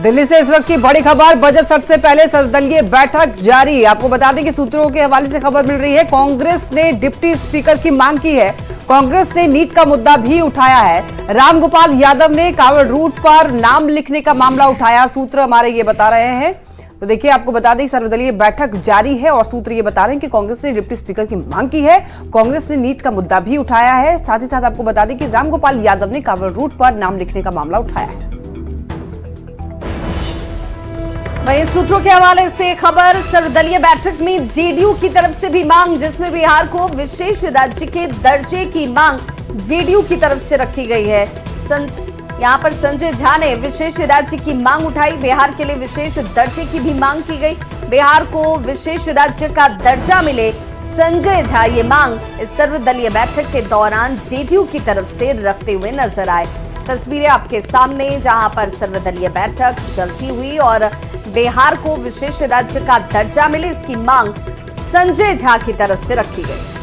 दिल्ली से इस वक्त की बड़ी खबर, बजट सत्र से पहले सर्वदलीय बैठक जारी। आपको बता दें कि सूत्रों के हवाले से खबर मिल रही है, कांग्रेस ने डिप्टी स्पीकर की मांग की है। कांग्रेस ने नीट का मुद्दा भी उठाया है। रामगोपाल यादव ने कांवड़ रूट पर नाम लिखने का मामला उठाया। सूत्र हमारे ये बता रहे हैं। तो देखिए, आपको बता दें सर्वदलीय बैठक जारी है और सूत्र ये बता रहे हैं कि कांग्रेस ने डिप्टी स्पीकर की मांग की है। कांग्रेस ने नीट का मुद्दा भी उठाया है। साथ ही साथ आपको बता दें कि रामगोपाल यादव ने कांवड़ रूट पर नाम लिखने का मामला उठाया है। वहीं सूत्रों के हवाले से खबर, सर्वदलीय बैठक में जेडीयू की तरफ से भी मांग, जिसमें बिहार को विशेष राज्य के दर्जे की मांग जेडीयू की तरफ से रखी गई है। यहां पर संजय झा ने विशेष राज्य की मांग उठाई। बिहार के लिए विशेष दर्जे की भी मांग की गई। बिहार को विशेष राज्य का दर्जा मिले, संजय झा ये मांग इस सर्वदलीय बैठक के दौरान जेडीयू की तरफ से रखते हुए नजर आए। तस्वीरें आपके सामने, जहां पर सर्वदलीय बैठक चलती हुई और बिहार को विशेष राज्य का दर्जा मिले, इसकी मांग संजय झा की तरफ से रखी गई।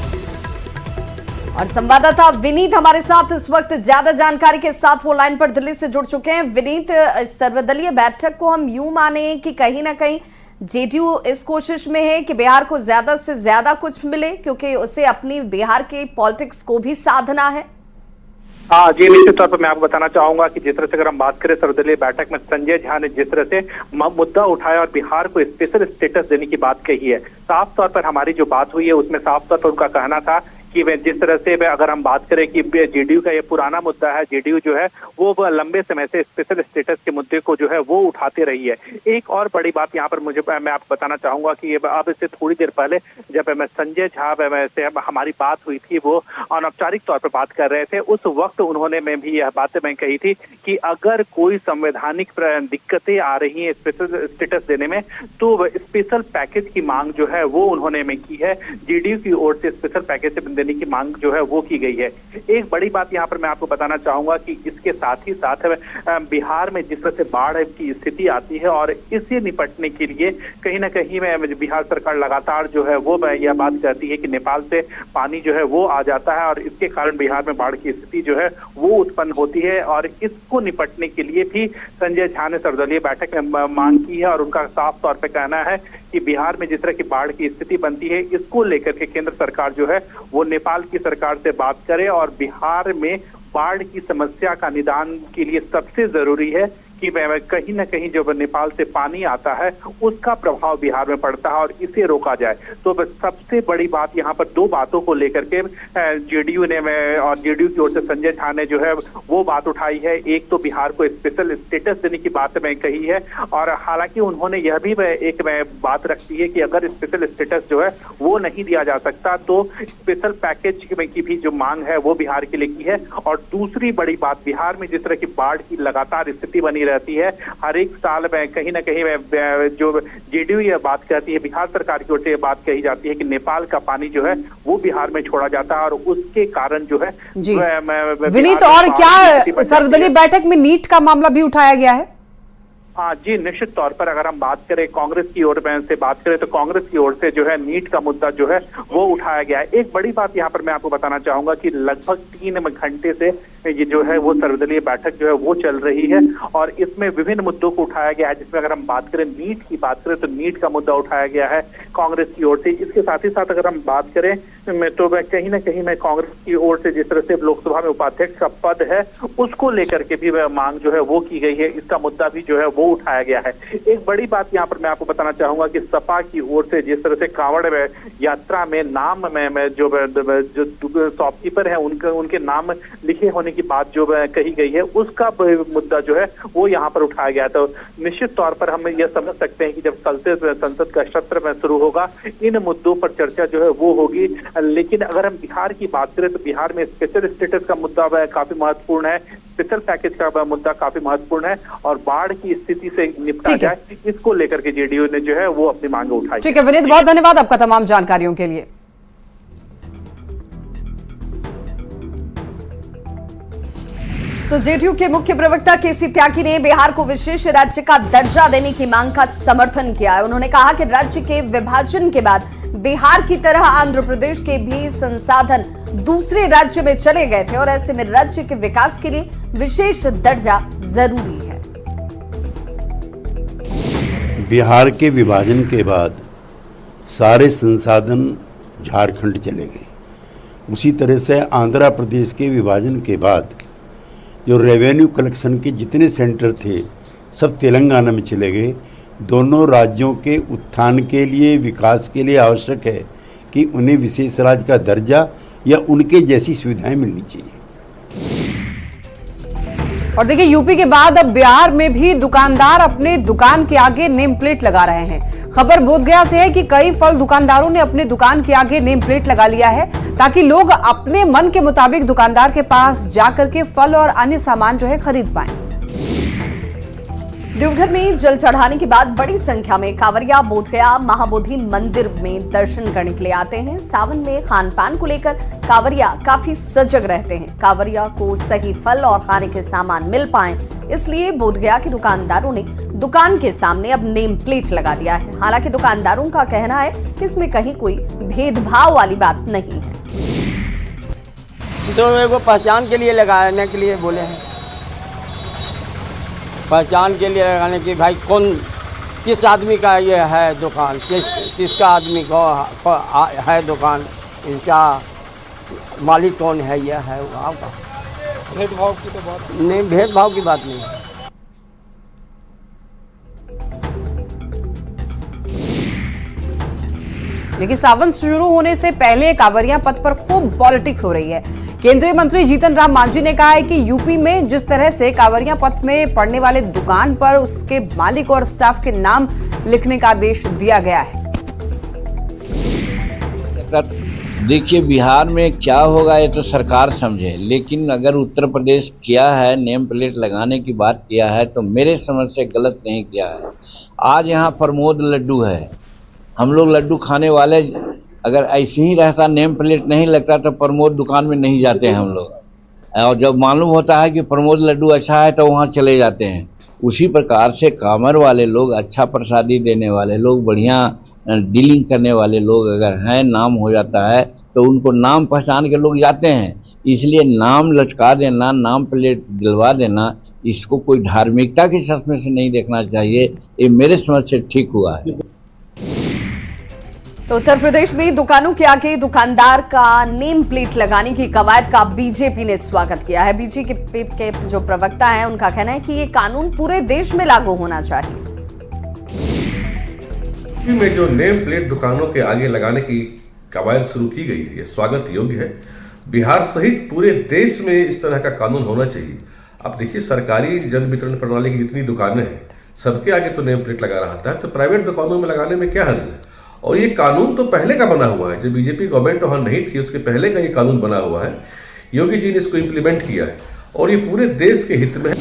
और संवाददाता विनीत हमारे साथ इस वक्त ज्यादा जानकारी के साथ वो लाइन पर दिल्ली से जुड़ चुके हैं। विनीत, सर्वदलीय बैठक को हम यूं माने कि कहीं ना कहीं जेडीयू इस कोशिश में है कि बिहार को ज्यादा से ज्यादा कुछ मिले, क्योंकि उसे अपनी बिहार के पॉलिटिक्स को भी साधना है। हाँ जी, निश्चित तौर पर मैं आपको बताना चाहूंगा कि जिस तरह से अगर हम बात करें सर्वदलीय बैठक में संजय झा ने जिस तरह से मुद्दा उठाया और बिहार को स्पेशल स्टेटस देने की बात कही है, साफ तौर पर हमारी जो बात हुई है उसमें साफ तौर पर उनका कहना था कि वे जिस तरह से अगर हम बात करें कि जेडीयू का ये पुराना मुद्दा है, जेडीयू जो है वो लंबे समय से स्पेशल स्टेटस के मुद्दे को जो है वो उठाते रही है। एक और बड़ी बात यहाँ पर मैं आपको बताना चाहूंगा कि अब इससे थोड़ी देर पहले जब मैं संजय झा से हमारी बात हुई थी, वो अनौपचारिक तौर पर बात कर रहे थे, उस वक्त उन्होंने भी यह बातें मैं कही थी कि अगर कोई संवैधानिक दिक्कतें आ रही है स्पेशल स्टेटस देने में, तो स्पेशल पैकेज की मांग जो है वो उन्होंने की है। जेडीयू की ओर से स्पेशल पैकेज देने की मांग जो है वो की गई है। एक बड़ी बात यहाँ पर मैं आपको बताना चाहूंगा कि इसके साथ ही साथ बिहार में जिस तरह से बाढ़ की स्थिति आती है और इससे निपटने के लिए कहीं ना कहीं बिहार सरकार लगातार जो है वो यह बात कहती है कि नेपाल से पानी जो है वो आ जाता है और इसके कारण बिहार में बाढ़ की स्थिति जो है वो उत्पन्न होती है। और इसको निपटने के लिए भी संजय झा ने सर्वदलीय बैठक में मांग की है और उनका साफ तौर पर कहना है कि बिहार में जिस तरह की बाढ़ की स्थिति बनती है, इसको लेकर के केंद्र सरकार जो है वो नेपाल की सरकार से बात करे और बिहार में बाढ़ की समस्या का निदान के लिए सबसे जरूरी है कि कहीं ना कहीं जो नेपाल से पानी आता है उसका प्रभाव बिहार में पड़ता है और इसे रोका जाए। तो सबसे बड़ी बात यहाँ पर दो बातों को लेकर के जेडीयू ने और जेडीयू की ओर से संजय झा ने जो है वो बात उठाई है। एक तो बिहार को स्पेशल स्टेटस देने की बात मैं कही है और हालांकि उन्होंने यह भी एक बात रखी है कि अगर स्पेशल स्टेटस जो है वो नहीं दिया जा सकता तो स्पेशल पैकेज की भी जो मांग है वो बिहार के लिए की है। और दूसरी बड़ी बात, बिहार में जिस तरह की बाढ़ की लगातार स्थिति बनी रहती है, हर एक साल में कहीं ना कहीं जो जेडीयू ये बात कहती है, बिहार सरकार की ओर से ये बात कही जाती है कि नेपाल का पानी जो है वो बिहार में छोड़ा जाता है और उसके कारण जो है जी विनीत, और क्या सर्वदलीय बैठक में नीट का मामला भी उठाया गया है? हाँ जी, निश्चित तौर पर अगर हम बात करें कांग्रेस की ओर से बात करें तो कांग्रेस की ओर से जो है नीट का मुद्दा जो है वो उठाया गया है। एक बड़ी बात यहाँ पर मैं आपको बताना चाहूंगा कि लगभग 3 घंटे से ये जो है वो सर्वदलीय बैठक जो है वो चल रही है और इसमें विभिन्न मुद्दों को उठाया गया है। जिसमें अगर हम बात करें नीट की बात करें तो नीट का मुद्दा उठाया गया है कांग्रेस की ओर से। इसके साथ ही साथ अगर हम बात करें तो कहीं ना कहीं कांग्रेस की ओर से जिस तरह से लोकसभा में उपाध्यक्ष का पद है उसको लेकर के भी मांग जो है वो की गई है, इसका मुद्दा भी जो है वो उठाया गया है। एक बड़ी बात यहाँ पर मैं आपको बताना चाहूंगा कि सपा की ओर से जिस तरह से कांवड़ यात्रा में नाम में जो शॉपकीपर है उनके नाम लिखे होने की बात जो कही गई है उसका मुद्दा जो है वो यहाँ पर उठाया गया। तो निश्चित तौर पर हम ये समझ सकते हैं कि जब संसद का सत्र में शुरू होगा इन मुद्दों पर चर्चा जो है वो होगी। लेकिन अगर हम बिहार की बात करें तो बिहार में स्पेशल स्टेटस का मुद्दा काफी महत्वपूर्ण है, स्पेशल पैकेज का मुद्दा काफी महत्वपूर्ण है और बाढ़ की स्थिति से निपटा जाए इसको लेकर के जेडीयू ने जो है वो अपनी मांग उठाई। ठीक है विनीत, बहुत धन्यवाद आपका तमाम जानकारियों के लिए। तो जेडीयू के मुख्य प्रवक्ता केसी त्यागी ने बिहार को विशेष राज्य का दर्जा देने की मांग का समर्थन किया है। उन्होंने कहा कि राज्य के विभाजन के बाद बिहार की तरह आंध्र प्रदेश के भी संसाधन दूसरे राज्य में चले गए थे और ऐसे में राज्य के विकास के लिए विशेष दर्जा जरूरी है। बिहार के विभाजन के बाद सारे संसाधन झारखंड चले गए। उसी तरह से आंध्र प्रदेश के विभाजन के बाद जो रेवेन्यू कलेक्शन के जितने सेंटर थे सब तेलंगाना में चले गए। दोनों राज्यों के उत्थान के लिए, विकास के लिए आवश्यक है कि उन्हें विशेष राज्य का दर्जा या उनके जैसी सुविधाएं मिलनी चाहिए। और देखिए, यूपी के बाद अब बिहार में भी दुकानदार अपने दुकान के आगे नेम प्लेट लगा रहे हैं। खबर बोधगया से है कि कई फल दुकानदारों ने अपने दुकान के आगे नेम प्लेट लगा लिया है ताकि लोग अपने मन के मुताबिक दुकानदार के पास जाकर के फल और अन्य सामान जो है खरीद पाएं। देवघर में जल चढ़ाने के बाद बड़ी संख्या में कांवरिया बोधगया महाबोधि मंदिर में दर्शन करने के लिए आते हैं। सावन में खान पान को लेकर कांवरिया काफी सजग रहते हैं। कांवरिया को सही फल और खाने के सामान मिल पाए, इसलिए बोधगया के दुकानदारों ने दुकान के सामने अब नेम प्लेट लगा दिया है। हालांकि दुकानदारों का कहना है कि इसमें कहीं कोई भेदभाव वाली बात नहीं है। तो मेरे को पहचान के लिए लगाने के लिए बोले हैं, पहचान के लिए लगाने की भाई कौन किस आदमी का ये है दुकान, किसका आदमी को है दुकान, इसका मालिक कौन है, ये है आपका। भेदभाव की तो बात नहीं, भेदभाव की बात नहीं। लेकिन सावन शुरू होने से पहले कांवरिया पथ पर खूब पॉलिटिक्स हो रही है। केंद्रीय मंत्री जीतन राम मांझी ने कहा है कि यूपी में जिस तरह से कांवरिया पथ में पड़ने वाले दुकान पर उसके मालिक और स्टाफ के नाम लिखने का आदेश दिया गया है। देखिए, बिहार में क्या होगा ये तो सरकार समझे, लेकिन अगर उत्तर प्रदेश किया है, नेम प्लेट लगाने की बात किया है, तो मेरे समझ से गलत नहीं किया है। आज यहाँ प्रमोद लड्डू है, हम लोग लड्डू खाने वाले, अगर ऐसे ही रहता, नेम प्लेट नहीं लगता तो प्रमोद दुकान में नहीं जाते हैं हम लोग। और जब मालूम होता है कि प्रमोद लड्डू अच्छा है तो वहाँ चले जाते हैं। उसी प्रकार से कामर वाले लोग, अच्छा प्रसादी देने वाले लोग, बढ़िया डीलिंग करने वाले लोग अगर हैं, नाम हो जाता है तो उनको नाम पहचान के लोग जाते हैं। इसलिए नाम लटका देना, नाम प्लेट दिलवा देना, इसको कोई धार्मिकता के चश्मे से नहीं देखना चाहिए। ये मेरे समझ से ठीक हुआ है। तो उत्तर प्रदेश में दुकानों के आगे दुकानदार का नेम प्लेट लगाने की कवायद का बीजेपी ने स्वागत किया है। बीजेपी के जो प्रवक्ता हैं, उनका कहना है कि ये कानून पूरे देश में लागू होना चाहिए। यूपी में जो नेम प्लेट दुकानों के आगे लगाने की कवायद शुरू की गई है, ये स्वागत योग्य है। बिहार सहित पूरे देश में इस तरह का कानून होना चाहिए। अब देखिए, सरकारी जन वितरण प्रणाली की जितनी दुकानें हैं, सबके आगे तो नेम प्लेट लगा रहा था, तो प्राइवेट दुकानों में लगाने में क्या हर्ज है। और ये कानून तो पहले का बना हुआ है, जब बीजेपी गवर्नमेंट वहां नहीं थी उसके पहले का ये कानून बना हुआ है। योगी जी ने इसको इम्प्लीमेंट किया है और ये पूरे देश के हित में है।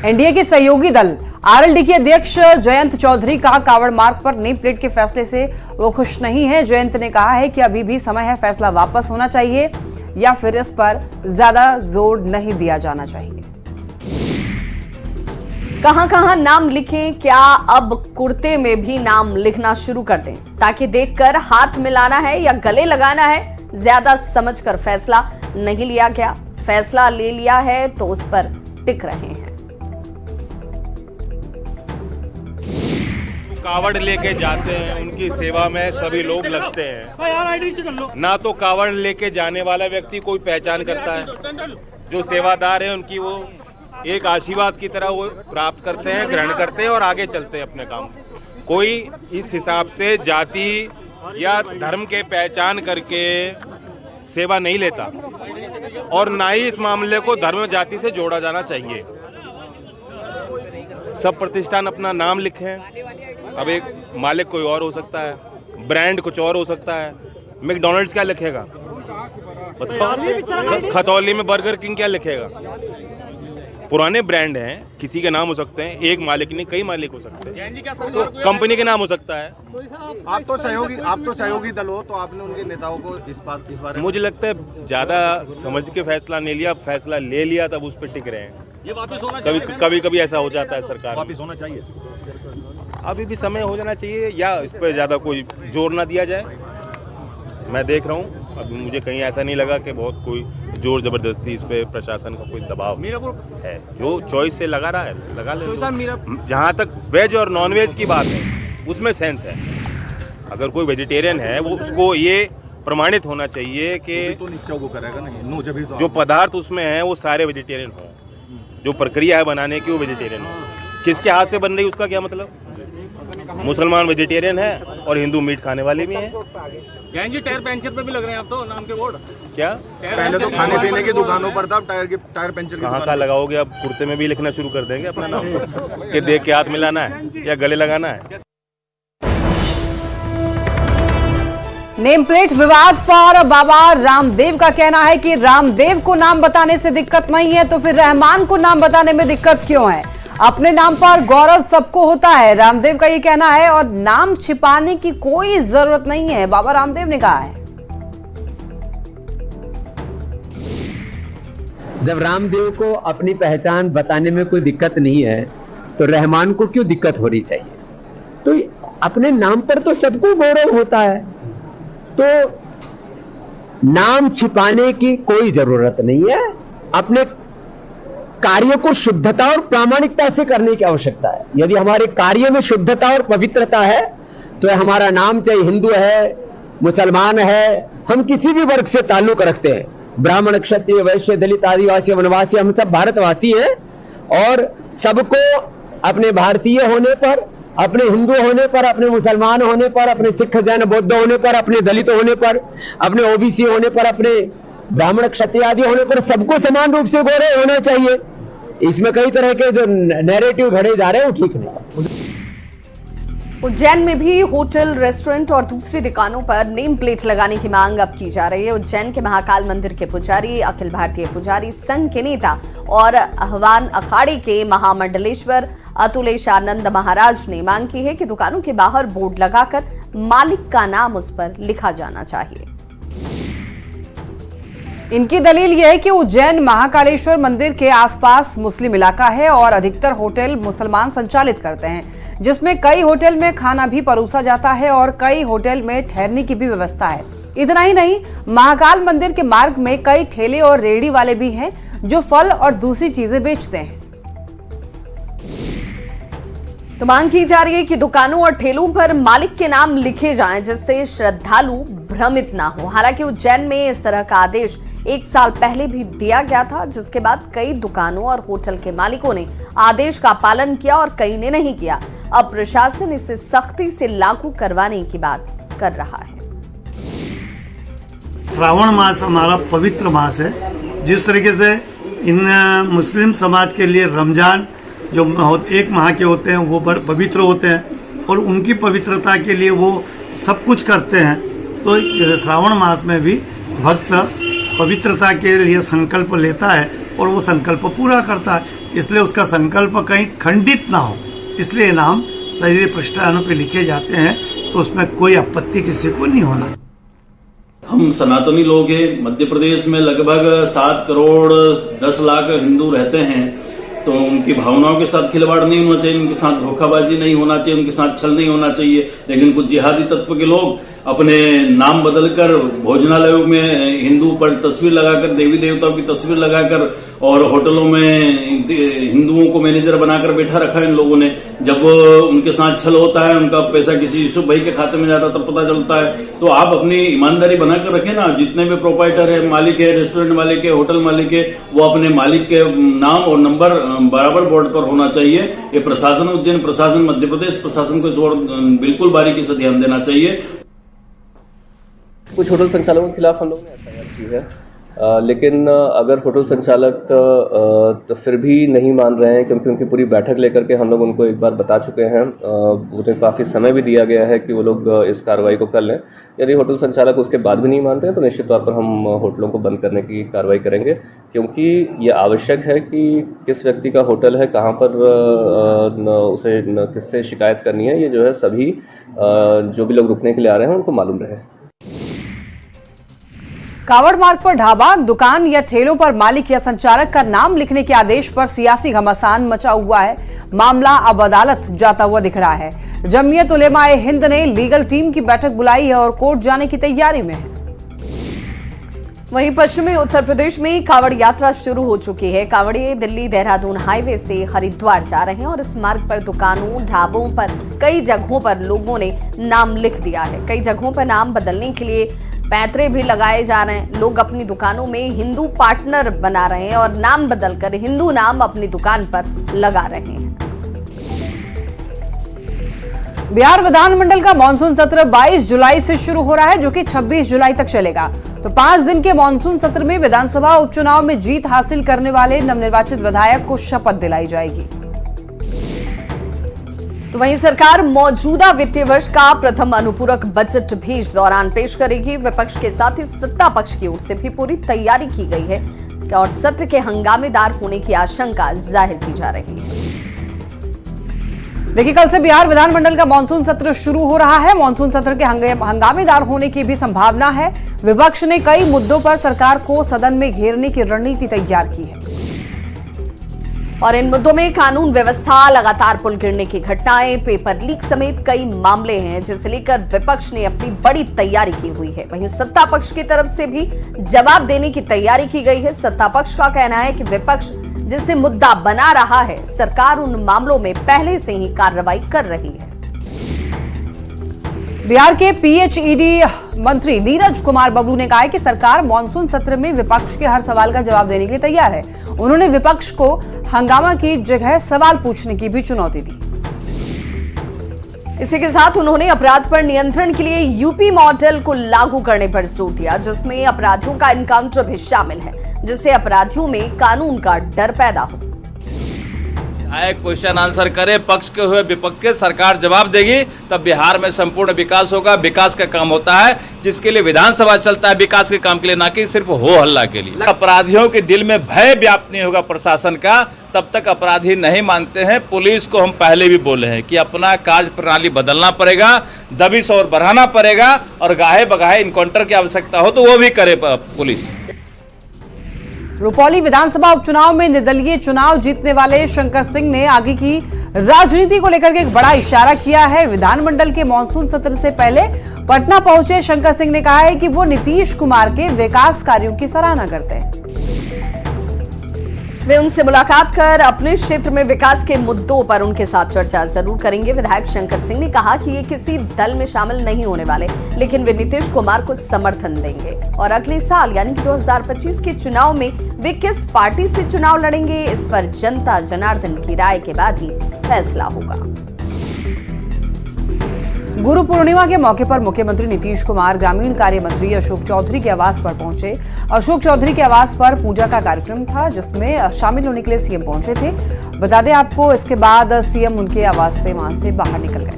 एनडीए के सहयोगी दल आरएलडी के अध्यक्ष जयंत चौधरी का कांवड़ मार्ग पर नेम प्लेट के फैसले से वो खुश नहीं है। जयंत ने कहा है कि अभी भी समय है, फैसला वापस होना चाहिए या फिर इस पर ज्यादा जोर नहीं दिया जाना चाहिए। कहां-कहां नाम लिखें, क्या अब कुर्ते में भी नाम लिखना शुरू कर दें ताकि देखकर हाथ मिलाना है या गले लगाना है, ज्यादा समझकर फैसला नहीं लिया गया। फैसला ले लिया है तो उस पर टिक रहे हैं। कावड़ लेके जाते हैं, उनकी सेवा में सभी लोग लगते हैं। ना तो कावड़ लेके जाने वाला व्यक्ति कोई पहचान करता है, जो सेवादार है उनकी वो एक आशीर्वाद की तरह वो प्राप्त करते हैं, ग्रहण करते हैं और आगे चलते हैं अपने काम। कोई इस हिसाब से जाति या धर्म के पहचान करके सेवा नहीं लेता और ना ही इस मामले को धर्म जाति से जोड़ा जाना चाहिए। सब प्रतिष्ठान अपना नाम लिखें। अब एक मालिक कोई और हो सकता है, ब्रांड कुछ और हो सकता है। मैकडॉनल्ड्स क्या लिखेगा, खतौली में बर्गर किंग क्या लिखेगा। पुराने ब्रांड हैं, किसी के नाम हो सकते हैं, एक मालिक नहीं कई मालिक हो सकते हैं, तो कंपनी के नाम हो सकता है। आप तो सहयोगी दल हो, तो आपने उनके नेताओं को इस बारे में, मुझे लगता है ज्यादा समझ के फैसला नहीं लिया, फैसला ले लिया तब उस पर टिक रहे हैं। ये वापस होना चाहिए। कभी ऐसा हो जाता है, सरकार वापस होना चाहिए। अभी भी समय हो जाना चाहिए या इस पर ज्यादा कोई जोर ना दिया जाए। मैं देख रहा हूँ अभी मुझे कहीं ऐसा नहीं लगा कि बहुत कोई जोर जबरदस्ती इस पे प्रशासन का कोई दबाव है। जो चॉइस से लगा रहा है लगा ले। जहाँ तक वेज और नॉन वेज की बात है उसमें सेंस है। अगर कोई वेजिटेरियन है वो उसको ये प्रमाणित होना चाहिए कि तो निश्चय को करेगा नहीं, जब तो जो पदार्थ उसमें हैं वो सारे वेजिटेरियन हों, जो प्रक्रिया है बनाने की वो वेजिटेरियन हो। किसके हाथ से बन रही उसका क्या मतलब? मुसलमान वेजिटेरियन है और हिंदू मीट खाने वाले भी हैं। जी टायर पंचर पे भी लग रहे हैं आप तो, नाम के बोर्ड क्या? पहले तो खाने पीने की दुकानों पर था, टायर पंचर कहाँ कहाँ लगाओगे? अब कुर्ते में भी लिखना शुरू कर देंगे अपना नाम कि देख के हाथ मिलाना है या गले लगाना है। नेम प्लेट विवाद पर बाबा रामदेव का कहना है कि रामदेव को नाम बताने से दिक्कत नहीं है, तो फिर रहमान को नाम बताने में दिक्कत क्यों है? अपने नाम पर गौरव सबको होता है, रामदेव का ये कहना है, और नाम छिपाने की कोई जरूरत नहीं है, बाबा रामदेव ने कहा है। जब रामदेव को अपनी पहचान बताने में कोई दिक्कत नहीं है तो रहमान को क्यों दिक्कत होनी चाहिए? तो अपने नाम पर तो सबको गौरव होता है, तो नाम छिपाने की कोई जरूरत नहीं है। अपने कार्य को शुद्धता और प्रामाणिकता से करने की आवश्यकता है। यदि हमारे कार्य में शुद्धता और पवित्रता है तो हमारा नाम चाहे हिंदू है, मुसलमान है, हम किसी भी वर्ग से ताल्लुक रखते हैं, ब्राह्मण, क्षत्रिय, वैश्य, दलित, आदिवासी, वनवासी, हम सब भारतवासी हैं, और सबको अपने भारतीय होने पर, अपने हिंदू होने पर, अपने मुसलमान होने पर, अपने सिख, जैन, बौद्ध होने पर, अपने दलित होने पर, अपने ओबीसी होने पर, अपने ब्राह्मण, क्षत्रिय आदि होने पर सबको समान रूप से गौरव होना चाहिए। इसमें कई तरह के जो नैरेटिव घड़े जा रहे हैं वो ठीक नहीं। उज्जैन में भी होटल, रेस्टोरेंट और दूसरी दुकानों पर नेम प्लेट लगाने की मांग अब की जा रही है। उज्जैन के महाकाल मंदिर के पुजारी, अखिल भारतीय पुजारी संघ के नेता और आह्वान अखाड़े के महामंडलेश्वर अतुलेश आनंद महाराज ने मांग की है कि दुकानों के बाहर बोर्ड लगाकर मालिक का नाम उस पर लिखा जाना चाहिए। इनकी दलील यह है कि उज्जैन महाकालेश्वर मंदिर के आसपास मुस्लिम इलाका है और अधिकतर होटल मुसलमान संचालित करते हैं, जिसमें कई होटल में खाना भी परोसा जाता है और कई होटल में ठहरने की भी व्यवस्था है। इतना ही नहीं, महाकाल मंदिर के मार्ग में कई ठेले और रेहड़ी वाले भी हैं जो फल और दूसरी चीजें बेचते हैं। तो मांग की जा रही है कि दुकानों और ठेलों पर मालिक के नाम लिखे जाएं, जिससे श्रद्धालु भ्रमित ना हो। हालांकि उज्जैन में इस तरह का आदेश 1 साल पहले भी दिया गया था, जिसके बाद कई दुकानों और होटल के मालिकों ने आदेश का पालन किया और कई ने नहीं किया। अब प्रशासन इसे सख्ती से लागू करवाने की बात कर रहा है। श्रावण मास हमारा पवित्र मास है। जिस तरीके से इन मुस्लिम समाज के लिए रमजान जो 1 माह के होते हैं वो बड़े पवित्र होते हैं और उनकी पवित्रता के लिए वो सब कुछ करते हैं, तो श्रावण मास में भी भक्त पवित्रता के लिए संकल्प लेता है और वो संकल्प पूरा करता है। इसलिए उसका संकल्प कहीं खंडित ना हो, इसलिए नाम सही पृष्ठानों पे लिखे जाते हैं, तो उसमें कोई आपत्ति किसी को नहीं होना। हम सनातनी लोग हैं। मध्य प्रदेश में लगभग 7 करोड़ 10 लाख हिंदू रहते हैं, तो उनकी भावनाओं के साथ खिलवाड़ नहीं होना चाहिए, उनके साथ धोखाबाजी नहीं होना चाहिए, उनके साथ छल नहीं होना चाहिए। लेकिन कुछ जिहादी तत्व के लोग अपने नाम बदलकर भोजनालयों में हिंदू पर तस्वीर लगाकर, देवी देवताओं की तस्वीर लगाकर और होटलों में हिंदुओं को मैनेजर बनाकर बैठा रखा है इन लोगों ने। जब उनके साथ छल होता है, उनका पैसा किसी यूसुफ भाई के खाते में जाता तब पता चलता है। तो आप अपनी ईमानदारी बनाकर रखें ना। जितने भी प्रोपाइटर है, मालिक है, रेस्टोरेंट मालिक है, होटल मालिक है, वो अपने मालिक के नाम और नंबर बराबर बोर्ड पर होना चाहिए। ये प्रशासन, उज्जैन प्रशासन, मध्य प्रदेश प्रशासन को इस ओर बिल्कुल बारीकी से ध्यान देना चाहिए। कुछ होटल संचालकों के खिलाफ हम लोगों ने एफआईआर की है, लेकिन अगर होटल संचालक तो फिर भी नहीं मान रहे हैं, क्योंकि उनकी पूरी बैठक लेकर के हम लोग उनको एक बार बता चुके हैं, उन्हें काफ़ी समय भी दिया गया है कि वो लोग इस कार्रवाई को कर लें। यदि होटल संचालक उसके बाद भी नहीं मानते हैं तो निश्चित तौर पर हम होटलों को बंद करने की कार्रवाई करेंगे, क्योंकि ये आवश्यक है कि किस व्यक्ति का होटल है, कहाँ पर उसे किससे शिकायत करनी है, ये जो है सभी जो भी लोग रुकने के लिए आ रहे हैं उनको मालूम रहे। कावड़ मार्ग पर ढाबा, दुकान या ठेलों पर मालिक या संचालक का नाम लिखने के आदेश पर सियासी घमासान मचा हुआ है। मामला अब अदालत जाता हुआ दिख रहा है। जमीयत उलेमा ए हिंद ने लीगल टीम की बैठक बुलाई है और कोर्ट जाने की तैयारी में है। वहीं पश्चिमी उत्तर प्रदेश में कांवड़ यात्रा शुरू हो चुकी है। कांवड़िए दिल्ली देहरादून हाईवे से हरिद्वार जा रहे हैं और इस मार्ग पर दुकानों, ढाबों पर कई जगहों पर लोगों ने नाम लिख दिया है। कई जगहों पर नाम बदलने के लिए पैतरे भी लगाए जा रहे हैं। लोग अपनी दुकानों में हिंदू पार्टनर बना रहे हैं और नाम बदलकर हिंदू नाम अपनी दुकान पर लगा रहे हैं। बिहार विधानमंडल का मानसून सत्र 22 जुलाई से शुरू हो रहा है, जो कि 26 जुलाई तक चलेगा। तो 5 दिन के मानसून सत्र में विधानसभा उपचुनाव में जीत हासिल करने वाले नवनिर्वाचित विधायक को शपथ दिलाई जाएगी। तो वहीं सरकार मौजूदा वित्तीय वर्ष का प्रथम अनुपूरक बजट भी इस दौरान पेश करेगी। विपक्ष के साथ ही सत्ता पक्ष की ओर से भी पूरी तैयारी की गई है और सत्र के हंगामेदार होने की आशंका जाहिर की जा रही है। देखिए, कल से बिहार विधानमंडल का मानसून सत्र शुरू हो रहा है। मानसून सत्र के हंगामेदार होने की भी संभावना है। विपक्ष ने कई मुद्दों पर सरकार को सदन में घेरने की रणनीति तैयार की है और इन मुद्दों में कानून व्यवस्था, लगातार पुल गिरने की घटनाएं, पेपर लीक समेत कई मामले हैं जिसे लेकर विपक्ष ने अपनी बड़ी तैयारी की हुई है। वहीं सत्ता पक्ष की तरफ से भी जवाब देने की तैयारी की गई है। सत्ता पक्ष का कहना है कि विपक्ष जिसे मुद्दा बना रहा है, सरकार उन मामलों में पहले से ही कार्रवाई कर रही है। बिहार के पीएचईडी मंत्री नीरज कुमार बबलू ने कहा है कि सरकार मानसून सत्र में विपक्ष के हर सवाल का जवाब देने के लिए तैयार है। उन्होंने विपक्ष को हंगामा की जगह सवाल पूछने की भी चुनौती दी। इसी के साथ उन्होंने अपराध पर नियंत्रण के लिए यूपी मॉडल को लागू करने पर जोर दिया, जिसमें अपराधियों का एनकाउंटर भी शामिल है, जिससे अपराधियों में कानून का डर पैदा हो। क्वेश्चन आंसर करे, पक्ष के हुए विपक्ष के, सरकार जवाब देगी, तब बिहार में संपूर्ण विकास होगा। विकास का काम होता है जिसके लिए विधानसभा चलता है, विकास के काम के लिए, ना कि सिर्फ हो हल्ला के लिए। अपराधियों के दिल में भय व्याप्त नहीं होगा प्रशासन का, तब तक अपराधी नहीं मानते हैं। पुलिस को हम पहले भी बोले हैं कि अपना कार्य प्रणाली बदलना पड़ेगा, दबिश और बढ़ाना पड़ेगा और गाहे बगाहे इनकाउंटर की आवश्यकता हो तो वो भी करे पुलिस। रुपौली विधानसभा उपचुनाव में निर्दलीय चुनाव जीतने वाले शंकर सिंह ने आगे की राजनीति को लेकर के एक बड़ा इशारा किया है। विधानमंडल के मानसून सत्र से पहले पटना पहुंचे शंकर सिंह ने कहा है कि वो नीतीश कुमार के विकास कार्यों की सराहना करते हैं। वे उनसे मुलाकात कर अपने क्षेत्र में विकास के मुद्दों पर उनके साथ चर्चा जरूर करेंगे। विधायक शंकर सिंह ने कहा कि ये किसी दल में शामिल नहीं होने वाले, लेकिन वे नीतीश कुमार को समर्थन देंगे और अगले साल यानी कि 2025 के चुनाव में वे किस पार्टी से चुनाव लड़ेंगे, इस पर जनता जनार्दन की राय के बाद ही फैसला होगा। गुरु पूर्णिमा के मौके पर मुख्यमंत्री नीतीश कुमार ग्रामीण कार्य मंत्री अशोक चौधरी के आवास पर पहुंचे। अशोक चौधरी के आवास पर पूजा का कार्यक्रम था, जिसमें शामिल होने के लिए सीएम पहुंचे थे। बता दें आपको, इसके बाद सीएम उनके आवास से वहां से बाहर निकल गए।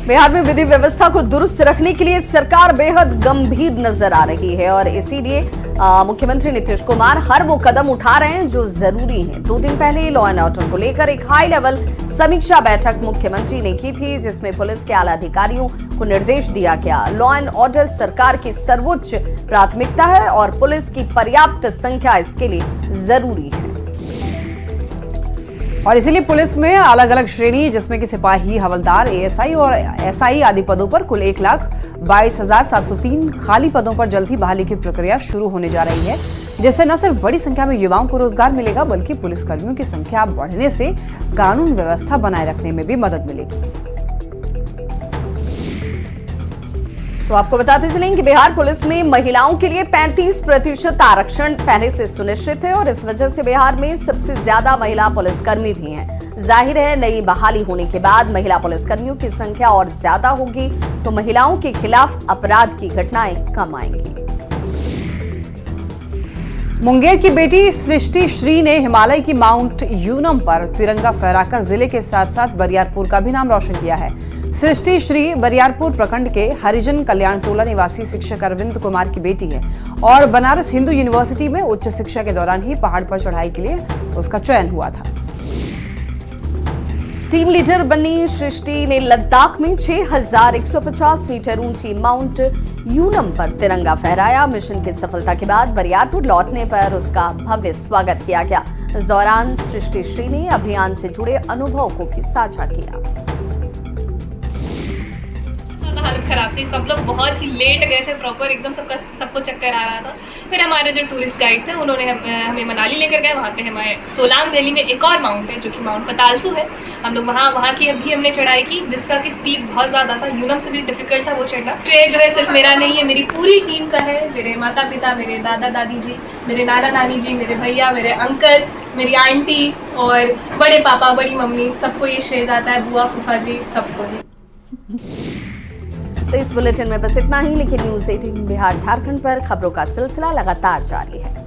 बिहार में विधि व्यवस्था को दुरुस्त रखने के लिए सरकार बेहद गंभीर नजर आ रही है और इसीलिए मुख्यमंत्री नीतीश कुमार हर वो कदम उठा रहे हैं जो जरूरी हैं। 2 दिन पहले लॉ एंड ऑर्डर को लेकर एक हाई लेवल समीक्षा बैठक मुख्यमंत्री ने की थी, जिसमें पुलिस के आला अधिकारियों को निर्देश दिया गया। लॉ एंड ऑर्डर सरकार की सर्वोच्च प्राथमिकता है और पुलिस की पर्याप्त संख्या इसके लिए जरूरी है और इसीलिए पुलिस में अलग अलग श्रेणी, जिसमें कि सिपाही, हवलदार, एएसआई और एसआई आदि पदों पर कुल 1,22,703 खाली पदों पर जल्द ही बहाली की प्रक्रिया शुरू होने जा रही है, जिससे न सिर्फ बड़ी संख्या में युवाओं को रोजगार मिलेगा, बल्कि पुलिसकर्मियों की संख्या बढ़ने से कानून व्यवस्था बनाए रखने में भी मदद मिलेगी। तो आपको बताते चलें कि बिहार पुलिस में महिलाओं के लिए 35% आरक्षण पहले से सुनिश्चित है और इस वजह से बिहार में सबसे ज्यादा महिला पुलिसकर्मी भी हैं। जाहिर है, नई बहाली होने के बाद महिला पुलिसकर्मियों की संख्या और ज्यादा होगी तो महिलाओं के खिलाफ अपराध की घटनाएं कम आएंगी। मुंगेर की बेटी सृष्टि श्री ने हिमालय की माउंट यूनम पर तिरंगा फहराकर जिले के साथ साथ बरियारपुर का भी नाम रोशन किया है। सृष्टि श्री बरियारपुर प्रखंड के हरिजन कल्याण टोला निवासी शिक्षक अरविंद कुमार की बेटी है और बनारस हिंदू यूनिवर्सिटी में उच्च शिक्षा के दौरान ही पहाड़ पर चढ़ाई के लिए उसका चयन हुआ था। टीम लीडर बनी सृष्टि ने लद्दाख में 6,150 मीटर ऊंची माउंट यूनम पर तिरंगा फहराया। मिशन की सफलता के बाद बरियारपुर लौटने पर उसका भव्य स्वागत किया गया। इस दौरान सृष्टि श्री ने अभियान से जुड़े अनुभव को भी साझा किया। खराब थी, सब लोग बहुत ही लेट गए थे प्रॉपर, एकदम सबको चक्कर आ रहा था। फिर हमारे जो टूरिस्ट गाइड थे उन्होंने हमें मनाली लेकर गए। वहाँ पे हमारे सोलांग वैली में एक और माउंट है जो कि माउंट पतालसू है। हम लोग वहाँ की अभी हमने चढ़ाई की, जिसका कि स्टीप बहुत ज़्यादा था, यूनम से भी डिफिकल्ट था वो चढ़ना। ये जो है सिर्फ मेरा नहीं है, मेरी पूरी टीम का है। मेरे माता पिता, मेरे दादा दादी जी, मेरे नाना नानी जी, मेरे भैया, मेरे अंकल, मेरी आंटी और बड़े पापा, बड़ी मम्मी, सबको ये श्रेय जाता है, बुआ फूफा जी, सबको ही। तो इस बुलेटिन में बस इतना ही, लेकिन न्यूज़ 18 बिहार झारखंड पर खबरों का सिलसिला लगातार जारी है।